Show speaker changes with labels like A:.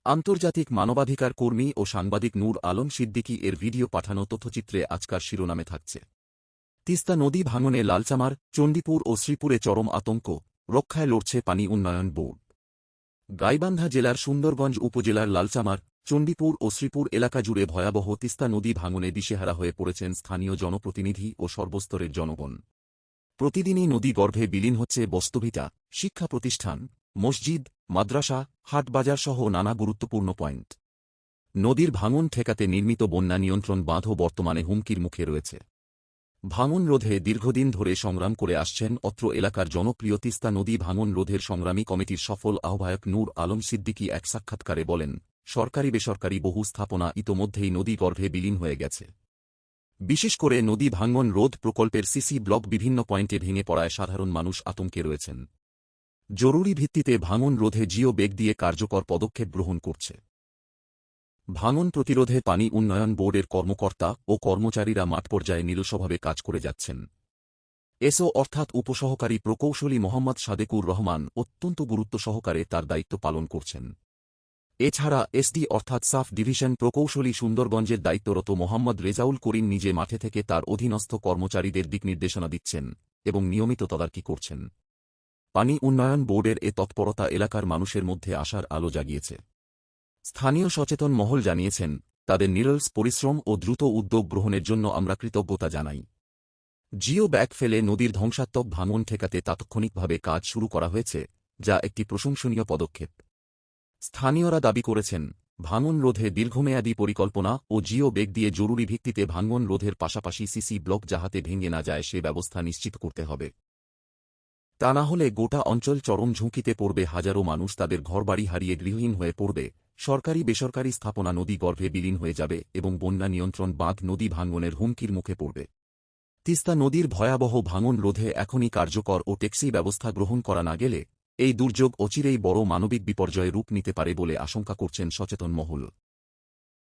A: আন্তর্জাতিক মানবাধিকার কর্মী ও সাংবাদিক নূর আলম সিদ্দিকী এর ভিডিও পাঠানো তথ্যচিত্রে আজকার শিরোনামে থাকছে। তিস্তা নদী ভাঙনে লালচামার, চণ্ডীপুর ও শ্রীপুরে চরম আতঙ্ক, রক্ষায় লড়ছে পানি উন্নয়ন বোর্ড। গাইবান্ধা জেলার সুন্দরগঞ্জ উপজেলার লালচামার, চণ্ডীপুর ও শ্রীপুর এলাকা জুড়ে ভয়াবহ তিস্তা নদী ভাঙনে দিশেহারা হয়ে পড়েছেন স্থানীয় জনপ্রতিনিধি ও সর্বস্তরের জনগণ। প্রতিদিনই নদী গর্ভে বিলীন হচ্ছে বস্তুভিটা, শিক্ষা প্রতিষ্ঠান, মসজিদ, মাদ্রাসা, হাটবাজার সহ নানা গুরুত্বপূর্ণ পয়েন্ট। নদীর ভাঙন ঠেকাতে নির্মিত বন্যা নিয়ন্ত্রণ বাঁধও বর্তমানে হুমকির মুখে রয়েছে। ভাঙন রোধে দীর্ঘদিন ধরে সংগ্রাম করে আসছেন অত্র এলাকার জনপ্রিয় তিস্তা নদী ভাঙন রোধের সংগ্রামী কমিটির সফল আহ্বায়ক নূর আলম সিদ্দিকী এক সাক্ষাৎকারে বলেন, সরকারি বেসরকারি বহু স্থাপনা ইতোমধ্যেই নদী গর্ভে বিলীন হয়ে গেছে। বিশেষ করে নদী ভাঙন রোধ প্রকল্পের সিসি ব্লক বিভিন্ন পয়েন্টে ভেঙে পড়ায় সাধারণ মানুষ আতঙ্কে রয়েছেন। জরুরি ভিত্তিতে ভাঙন রোধে জিও বেগ দিয়ে কার্যকর পদক্ষেপ গ্রহণ করছে। ভাঙন প্রতিরোধে পানি উন্নয়ন বোর্ডের কর্মকর্তা ও কর্মচারীরা মাঠ পর্যায়ে নিরলসভাবে কাজ করে যাচ্ছেন। এসও অর্থাৎ উপসহকারী প্রকৌশলী মোহাম্মদ সাদেকুর রহমান অত্যন্ত গুরুত্ব সহকারে তার দায়িত্ব পালন করছেন। এছাড়া এসডি অর্থাৎ সাফ ডিভিশন প্রকৌশলী সুন্দরগঞ্জের দায়িত্বরত মোহাম্মদ রেজাউল করিম নিজে মাঠে থেকে তার অধীনস্থ কর্মচারীদের দিকনির্দেশনা দিচ্ছেন এবং নিয়মিত তদারকি করছেন। পানি উন্নয়ন বোর্ডের এ তৎপরতা এলাকার মানুষের মধ্যে আশার আলো জাগিয়েছে। স্থানীয় সচেতন মহল জানিয়েছেন, তাদের নিরলস পরিশ্রম ও দ্রুত উদ্যোগ গ্রহণের জন্য আমরা কৃতজ্ঞতা জানাই। জিও ব্যাগ ফেলে নদীর ধ্বংসাত্মক ভাঙন ঠেকাতে তাৎক্ষণিকভাবে কাজ শুরু করা হয়েছে, যা একটি প্রশংসনীয় পদক্ষেপ। স্থানীয়রা দাবি করেছেন, ভাঙন রোধে দীর্ঘমেয়াদী পরিকল্পনা ও জিও বেগ দিয়ে জরুরি ভিত্তিতে ভাঙন রোধের পাশাপাশি সিসি ব্লক যাহাতে ভেঙে না যায় সে ব্যবস্থা নিশ্চিত করতে হবে। তা না হলে গোটা অঞ্চল চরম ঝুঁকিতে পড়বে, হাজারো মানুষ তাদের ঘরবাড়ি হারিয়ে গৃহহীন হয়ে পড়বে, সরকারি বেসরকারি স্থাপনা নদী গর্ভে বিলীন হয়ে যাবে এবং বন্যা নিয়ন্ত্রণ বাঁধ নদী ভাঙনের হুমকির মুখে পড়বে। তিস্তা নদীর ভয়াবহ ভাঙন রোধে এখনই কার্যকর ও টেকসই ব্যবস্থা গ্রহণ করা না গেলে এই দুর্যোগ অচিরেই বড় মানবিক বিপর্যয়ে রূপ নিতে পারে বলে আশঙ্কা করছেন সচেতন মহল।